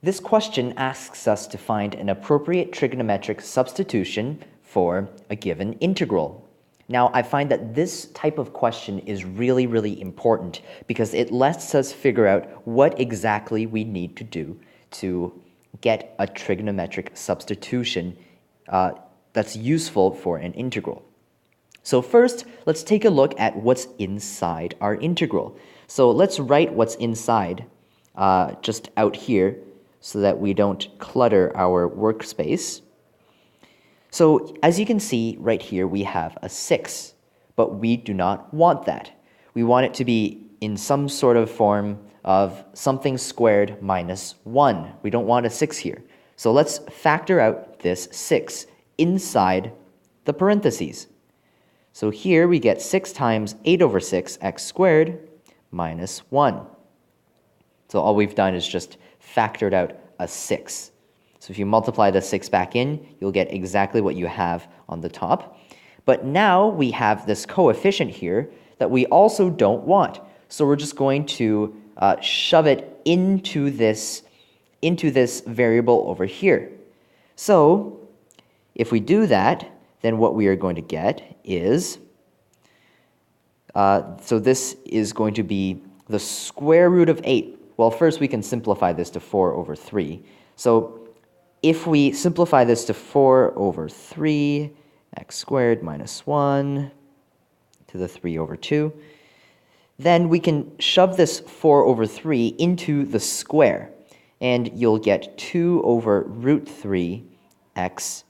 This question asks us to find an appropriate trigonometric substitution for a given integral. Now, I find that this type of question is really, really important because it lets us figure out what exactly we need to do to get a trigonometric substitution that's useful for an integral. So first, let's take a look at what's inside our integral. So let's write what's inside just out here so that we don't clutter our workspace. So as you can see right here, we have a 6, but we do not want that. We want it to be in some sort of form of something squared minus 1. We don't want a 6 here. So let's factor out this 6 inside the parentheses. So here we get 6 times 8 over 6 x squared minus 1. So all we've done is just factored out a 6. So if you multiply the 6 back in, you'll get exactly what you have on the top. But now we have this coefficient here that we also don't want. So we're just going to shove it into this variable over here. So if we do that, then what we are going to get is, so this is going to be the square root of 8. Well, first we can simplify this to 4 over 3. So if we simplify this to 4 over 3, x squared minus 1 to the 3 over 2, then we can shove this 4 over 3 into the square, and you'll get 2 over root 3 x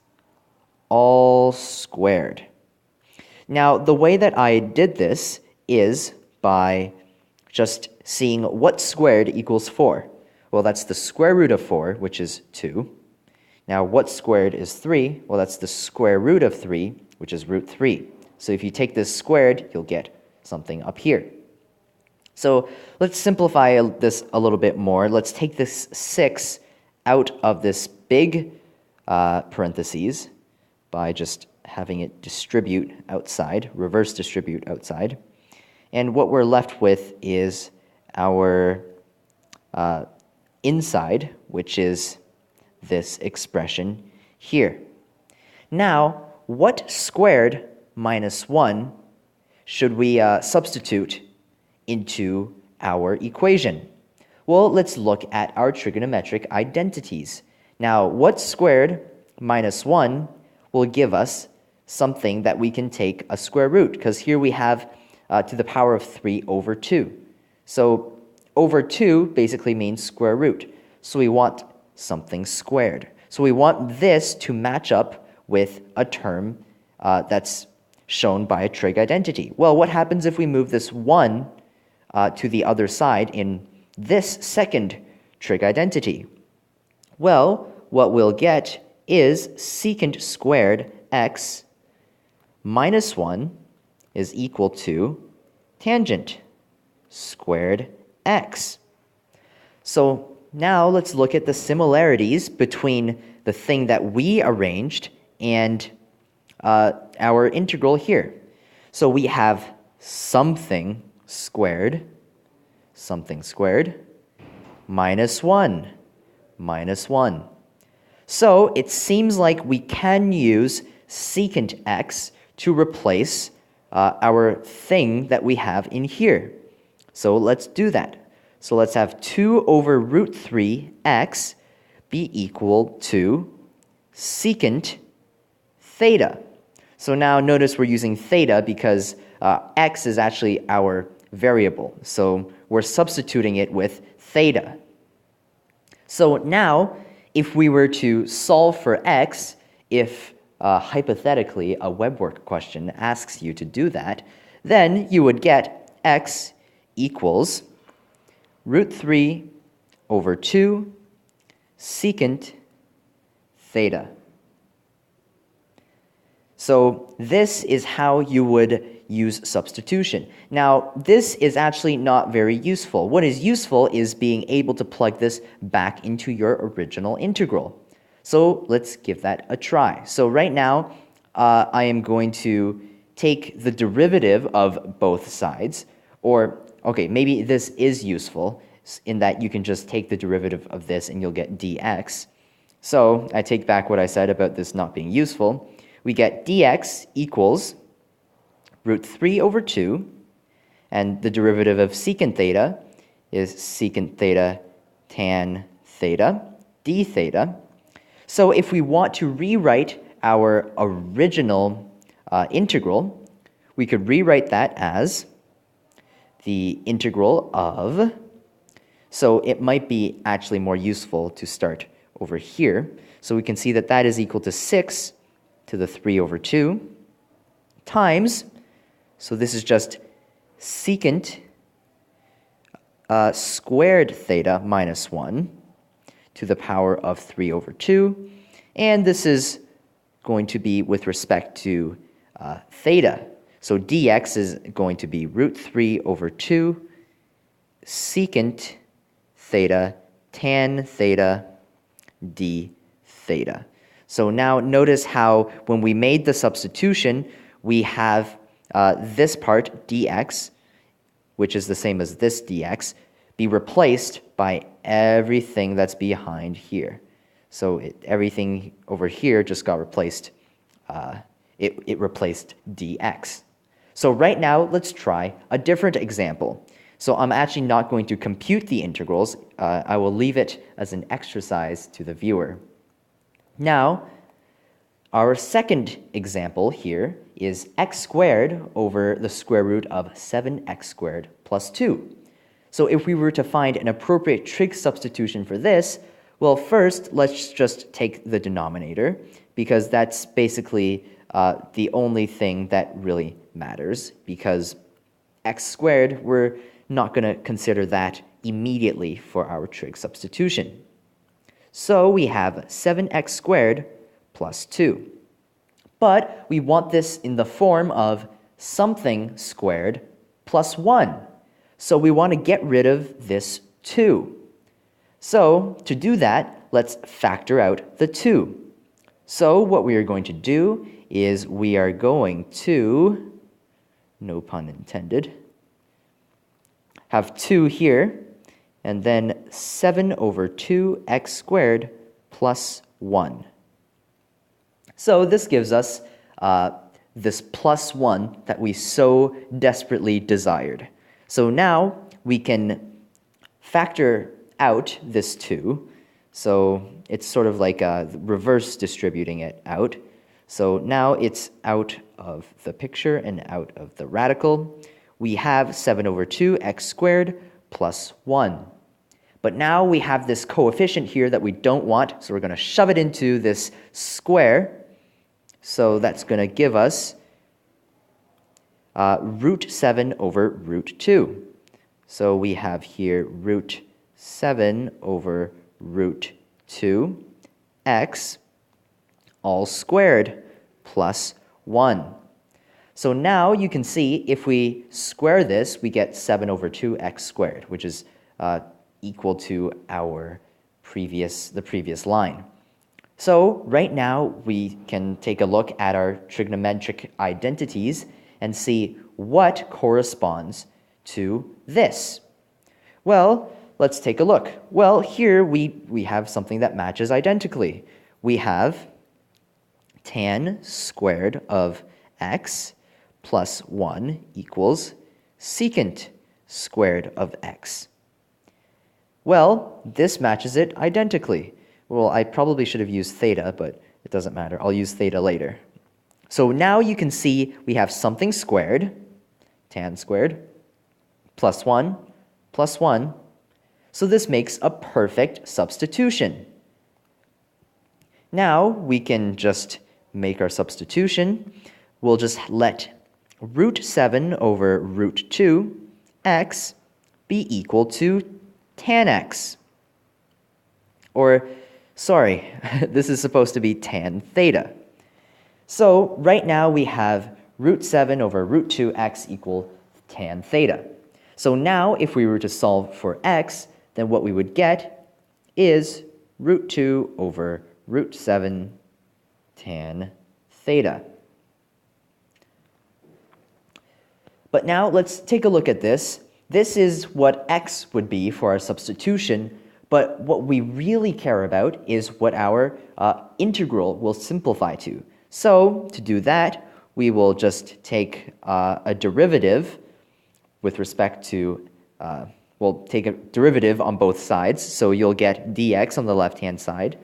all squared. Now, the way that I did this is by just seeing what squared equals 4. Well, that's the square root of 4, which is 2. Now, what squared is 3? Well, that's the square root of 3, which is root 3. So if you take this squared, you'll get something up here. So let's simplify this a little bit more. Let's take this 6 out of this big parentheses by just having it distribute outside, reverse distribute outside. And what we're left with is our inside, which is this expression here. Now, what squared minus 1 should we substitute into our equation? Well, let's look at our trigonometric identities. Now, what squared minus 1 will give us something that we can take a square root, because here we have to the power of 3 over 2. So over 2 basically means square root. So we want something squared. So we want this to match up with a term that's shown by a trig identity. Well, what happens if we move this 1 to the other side in this second trig identity? Well, what we'll get is secant squared x minus 1 is equal to tangent squared x. So now let's look at the similarities between the thing that we arranged and our integral here. So we have something squared, minus 1, minus 1. So it seems like we can use secant x to replace our thing that we have in here. So let's do that. So let's have 2 over root 3 x be equal to secant theta. So now notice we're using theta because x is actually our variable. So we're substituting it with theta. So now, if we were to solve for x, if hypothetically a WebWork question asks you to do that, then you would get x equals root 3 over 2 secant theta. So this is how you would use substitution. Now, this is actually not very useful. What is useful is being able to plug this back into your original integral. So let's give that a try. So right now, I am going to take the derivative of both sides, or, okay, maybe this is useful. in that you can just take the derivative of this and you'll get dx. So I take back what I said about this not being useful. We get dx equals root 3 over 2, and the derivative of secant theta is secant theta tan theta d theta. So if we want to rewrite our original integral, we could rewrite that as the integral of, so it might be actually more useful to start over here. So we can see that that is equal to 6 to the 3 over 2 times, so this is just secant squared theta minus 1 to the power of 3 over 2. And this is going to be with respect to theta. So dx is going to be root 3 over 2 secant theta tan theta d theta. So now notice how when we made the substitution, we have this part dx, which is the same as this dx, be replaced by everything that's behind here. So everything over here just got replaced. It replaced dx. So right now, let's try a different example. So I'm actually not going to compute the integrals. I will leave it as an exercise to the viewer. Now, our second example here is x squared over the square root of 7x squared plus 2. So if we were to find an appropriate trig substitution for this, well, first, let's just take the denominator, because that's basically the only thing that really matters, because x squared, we're not going to consider that immediately for our trig substitution. So we have 7x squared plus 2. But we want this in the form of something squared plus 1. So we want to get rid of this 2. So to do that, let's factor out the 2. So what we are going to do is we are going to, no pun intended, have 2 here, and then 7 over 2x squared plus 1. So this gives us this plus 1 that we so desperately desired. So now we can factor out this 2. So it's sort of like reverse distributing it out. So now it's out of the picture and out of the radical. We have 7 over 2 x squared plus 1. But now we have this coefficient here that we don't want, so we're going to shove it into this square. So that's going to give us root 7 over root 2. So we have here root 7 over root 2 x all squared plus 1. So now you can see if we square this, we get 7 over 2x squared, which is equal to our the previous line. So right now we can take a look at our trigonometric identities and see what corresponds to this. Well, let's take a look. Well, here we have something that matches identically. We have tan squared of x plus 1 equals secant squared of x. Well, this matches it identically. Well, I probably should have used theta, but it doesn't matter. I'll use theta later. So now you can see we have something squared, tan squared, plus 1, plus 1. So this makes a perfect substitution. Now we can just make our substitution. We'll just let root 7 over root 2 x be equal to tan x. Or, sorry, this is supposed to be tan theta. So right now we have root 7 over root 2x equal tan theta. So now if we were to solve for x, then what we would get is root 2 over root 7 tan theta. But now let's take a look at this This is what x would be for our substitution, but what we really care about is what our integral will simplify to. So to do that, we will just take a derivative with respect to, we'll take a derivative on both sides. So you'll get dx on the left-hand side,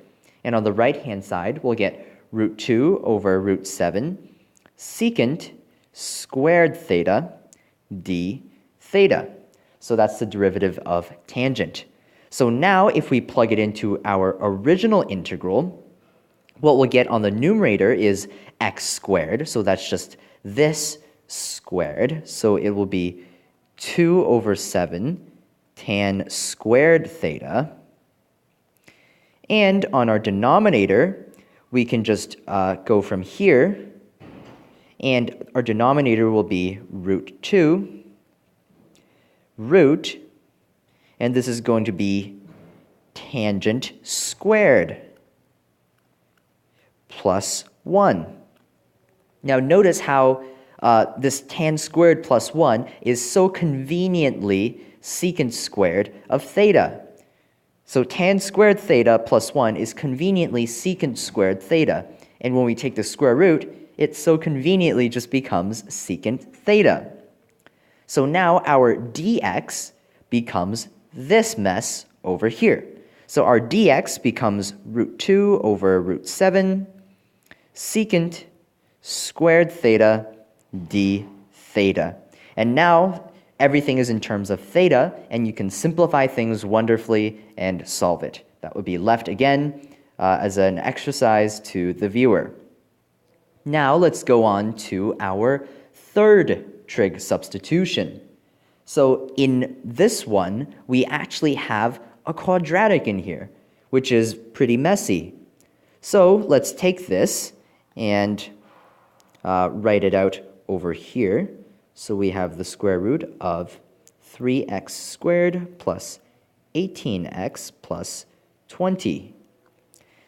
and on the right-hand side, we'll get root 2 over root 7 secant squared theta d theta. So that's the derivative of tangent. So now if we plug it into our original integral, what we'll get on the numerator is x squared. So that's just this squared. So it will be 2 over 7 tan squared theta. And on our denominator, we can just go from here, and our denominator will be root 2 root, and this is going to be tangent squared plus 1. Now notice how this tan squared plus 1 is so conveniently secant squared of theta. So tan squared theta plus 1 is conveniently secant squared theta. And when we take the square root, it so conveniently just becomes secant theta. So now our dx becomes this mess over here. So our dx becomes root 2 over root 7 secant squared theta d theta. And now everything is in terms of theta, and you can simplify things wonderfully and solve it. That would be left again as an exercise to the viewer. Now let's go on to our third trig substitution. So in this one, we actually have a quadratic in here, which is pretty messy. So let's take this and write it out over here. So we have the square root of 3x squared plus 18x plus 20.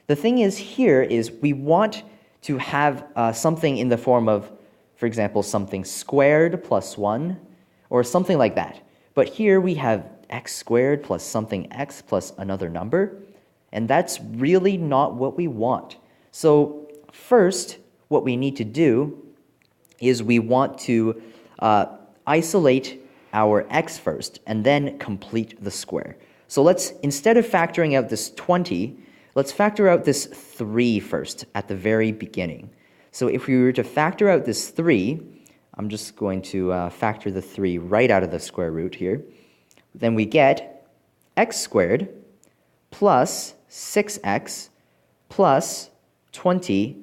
The thing is here is we want to have something in the form of, for example, something squared plus 1 or something like that. But here we have x squared plus something x plus another number, and that's really not what we want. So first, what we need to do is we want to isolate our x first and then complete the square. So let's, instead of factoring out this 20, let's factor out this 3 first at the very beginning. So if we were to factor out this 3, I'm just going to factor the 3 right out of the square root here. Then we get x squared plus 6x plus 20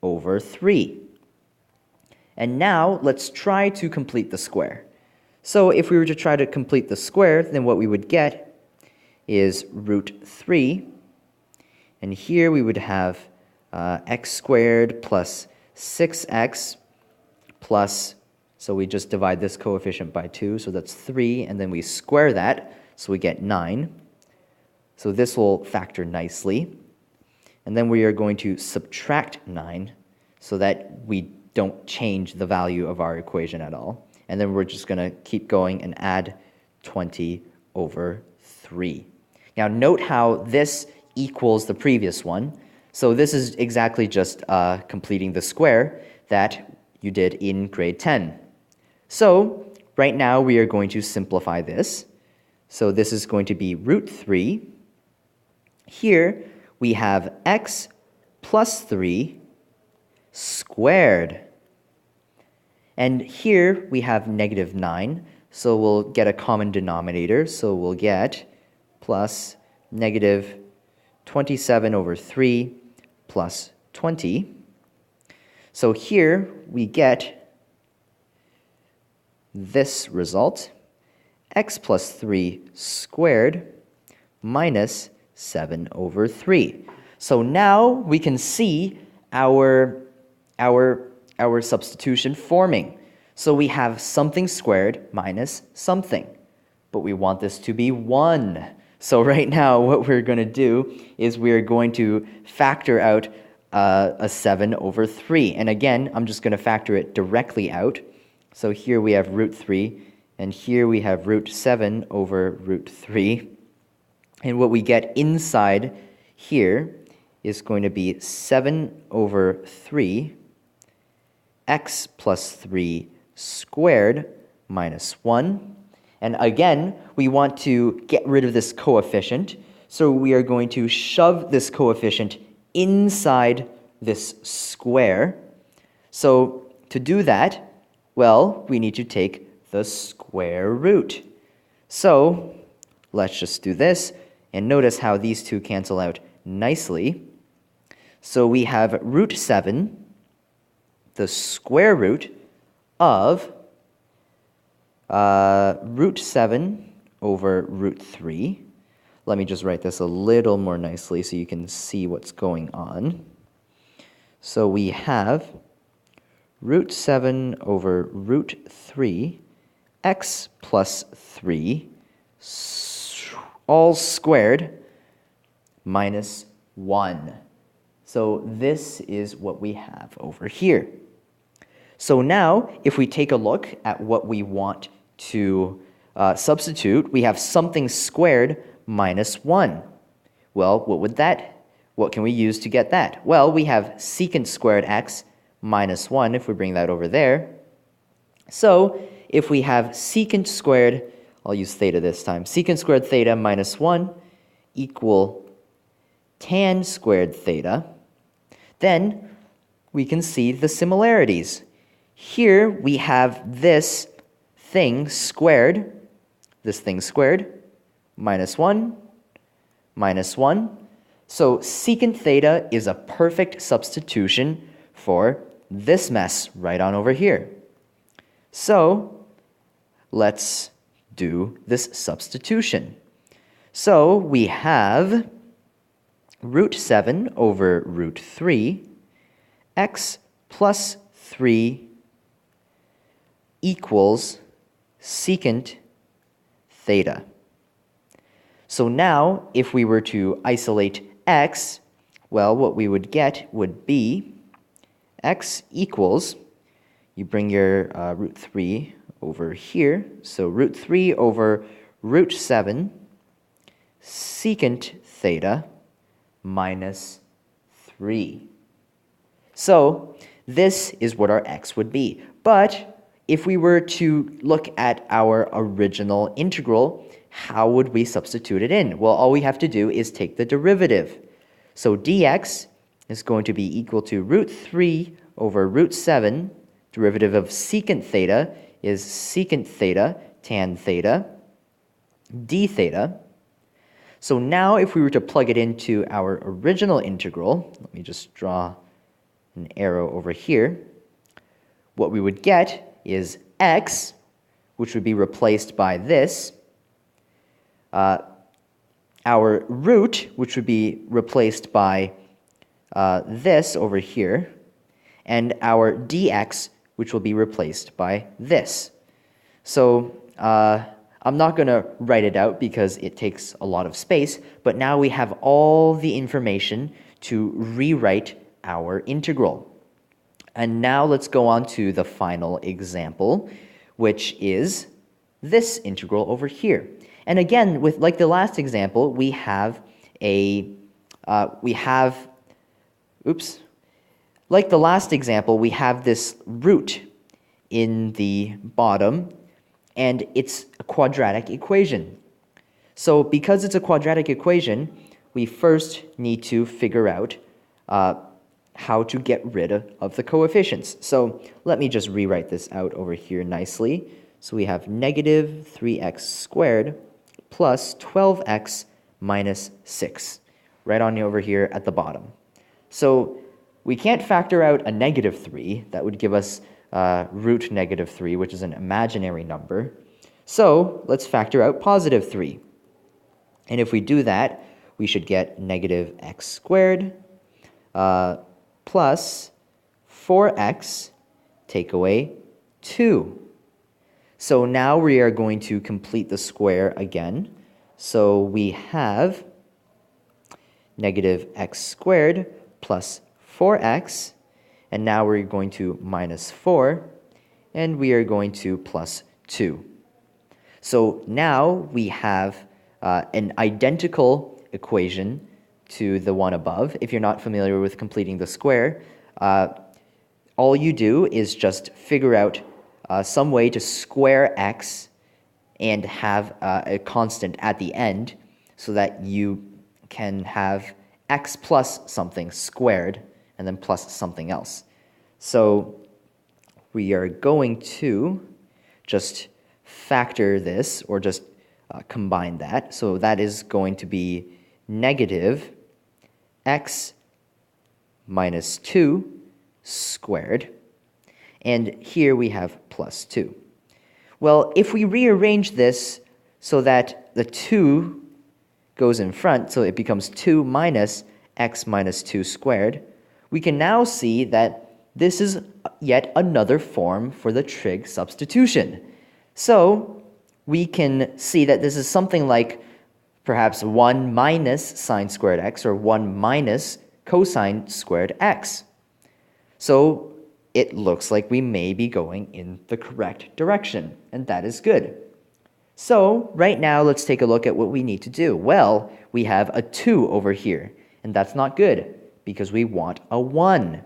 over 3. And now let's try to complete the square. So if we were to try to complete the square, then what we would get is root 3. And here we would have x squared plus 6x plus, so we just divide this coefficient by 2, so that's 3, and then we square that, so we get 9. So this will factor nicely. And then we are going to subtract 9 so that we don't change the value of our equation at all. And then we're just going to keep going and add 20 over 3. Now note how this equals the previous one. So this is exactly just completing the square that you did in grade 10. So right now we are going to simplify this. So this is going to be root 3. Here we have x plus 3 squared. And here we have negative 9. So we'll get a common denominator. So we'll get plus negative 27 over 3 plus 20. So here we get this result, x plus 3 squared minus 7 over 3. So now we can see our substitution forming. So we have something squared minus something, but we want this to be 1. So right now what we're going to do is we're going to factor out a 7 over 3. And again, I'm just going to factor it directly out. So here we have root 3, And here we have root 7 over root 3. And what we get inside here is going to be 7 over 3 x plus 3 squared minus 1. And again, we want to get rid of this coefficient, so we are going to shove this coefficient inside this square. So to do that, well, we need to take the square root. So let's just do this, and notice how these two cancel out nicely. So we have root 7, the square root of root 7 over root 3. Let me just write this a little more nicely so you can see what's going on. So we have root 7 over root 3 x plus 3 all squared minus 1. So this is what we have over here. So now, if we take a look at what we want to substitute, we have something squared minus 1. Well, what can we use to get that? Well, we have secant squared x minus 1 if we bring that over there. So if we have secant squared, I'll use theta this time, secant squared theta minus 1 equal tan squared theta, then we can see the similarities. Here we have this thing squared, minus 1, minus 1. So secant theta is a perfect substitution for this mess right on over here. So let's do this substitution. So we have root 7 over root 3, x plus 3 equals secant theta. So now, if we were to isolate x, well, what we would get would be x equals, you bring your root 3 over here, so root 3 over root 7 secant theta minus 3. So this is what our x would be. But if we were to look at our original integral, how would we substitute it in? Well, all we have to do is take the derivative. So dx is going to be equal to root 3 over root 7. Derivative of secant theta is secant theta tan theta d theta. So now if we were to plug it into our original integral, let me just draw an arrow over here, what we would get is x, which would be replaced by this, our root, which would be replaced by this over here, and our dx, which will be replaced by this. So I'm not going to write it out because it takes a lot of space, but now we have all the information to rewrite our integral. And now let's go on to the final example, which is this integral over here. And again, like the last example, we have like the last example, we have this root in the bottom, and it's a quadratic equation. So because it's a quadratic equation, we first need to figure out how to get rid of the coefficients. So let me just rewrite this out over here nicely. So we have negative 3x squared plus 12x minus 6, right on over here at the bottom. So we can't factor out a negative 3. That would give us root negative 3, which is an imaginary number. So let's factor out positive 3. And if we do that, we should get negative x squared plus 4x, take away 2. So now we are going to complete the square again. So we have negative x squared plus 4x, and now we're going to minus 4, and we are going to plus 2. So now we have an identical equation to the one above. If you're not familiar with completing the square, all you do is just figure out some way to square x and have a constant at the end so that you can have x plus something squared and then plus something else. So we are going to just factor this, or just combine that. So that is going to be negative x minus 2 squared. And here we have plus 2. Well, if we rearrange this so that the 2 goes in front, so it becomes 2 minus x minus 2 squared, we can now see that this is yet another form for the trig substitution. So we can see that this is something like perhaps 1 minus sine squared x, or 1 minus cosine squared x. So it looks like we may be going in the correct direction, and that is good. So right now, let's take a look at what we need to do. Well, we have a 2 over here, and that's not good because we want a 1.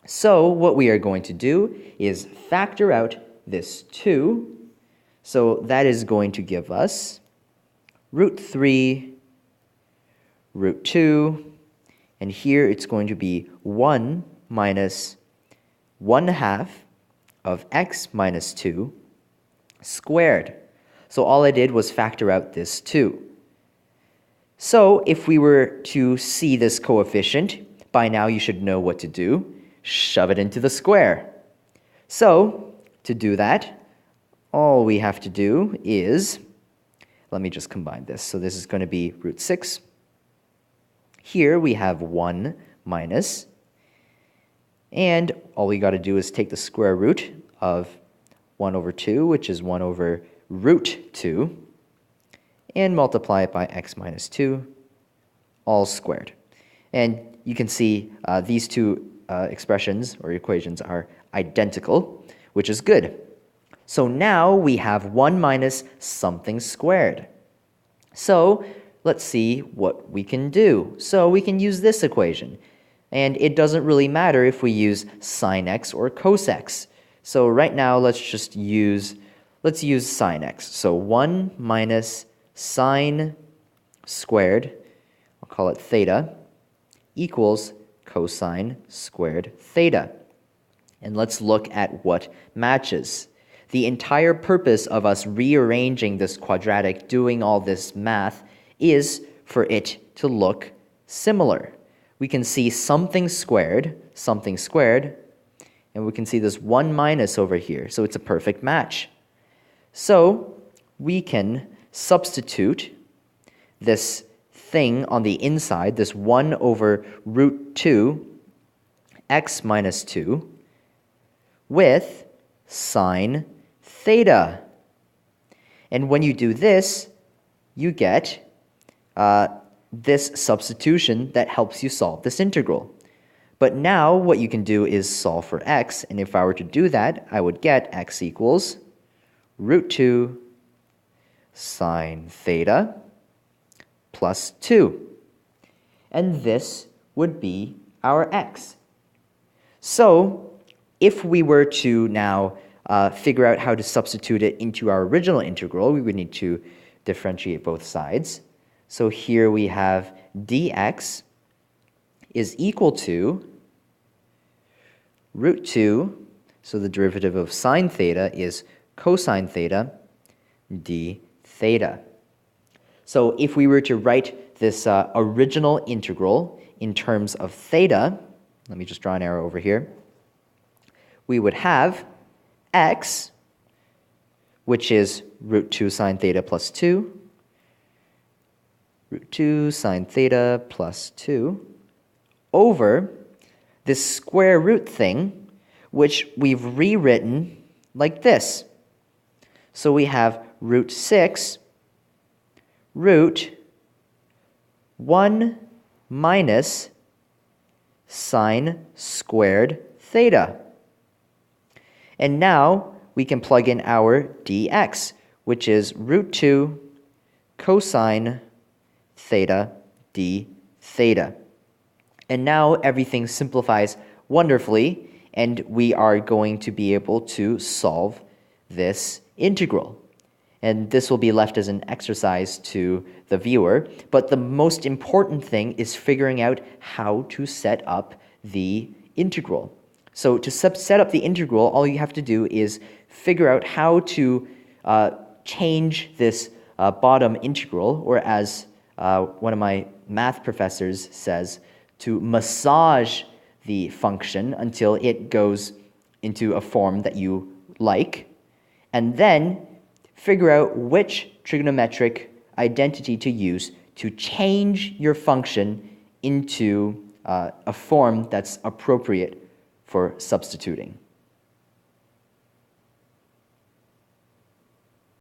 So what we are going to do is factor out this 2. So that is going to give us root 3, root 2, and here it's going to be 1 minus 1/2 of x minus 2 squared. So all I did was factor out this 2. So if we were to see this coefficient, by now you should know what to do. Shove it into the square. So to do that, all we have to do is, let me just combine this. So this is going to be root 6. Here we have 1 minus, and all we got to do is take the square root of 1 over 2, which is 1 over root 2, and multiply it by x minus 2, all squared. And you can see these two expressions or equations are identical, which is good. So now we have 1 minus something squared. So let's see what we can do. So we can use this equation. And it doesn't really matter if we use sine x or cos x. So right now, let's use sine x. So 1 minus sine squared, I'll call it theta, equals cosine squared theta. And let's look at what matches. The entire purpose of us rearranging this quadratic, doing all this math, is for it to look similar. We can see something squared, and we can see this 1 minus over here, so it's a perfect match. So we can substitute this thing on the inside, this 1 over root 2 x minus 2, with sine theta. And when you do this, you get this substitution that helps you solve this integral. But now what you can do is solve for x, and if I were to do that, I would get x equals root 2 sine theta plus 2. And this would be our x. So if we were to now figure out how to substitute it into our original integral, we would need to differentiate both sides. So here we have dx is equal to root 2, so the derivative of sine theta is cosine theta d theta. So if we were to write this original integral in terms of theta, let me just draw an arrow over here, we would have x, which is root 2 sine theta plus 2, root 2 sine theta plus 2, over this square root thing, which we've rewritten like this. So we have root 6 root 1 minus sine squared theta. And now we can plug in our dx, which is root 2 cosine theta d theta. And now everything simplifies wonderfully, and we are going to be able to solve this integral. And this will be left as an exercise to the viewer. But the most important thing is figuring out how to set up the integral. So to set up the integral, all you have to do is figure out how to change this bottom integral, or as one of my math professors says, to massage the function until it goes into a form that you like, and then figure out which trigonometric identity to use to change your function into a form that's appropriate for substituting.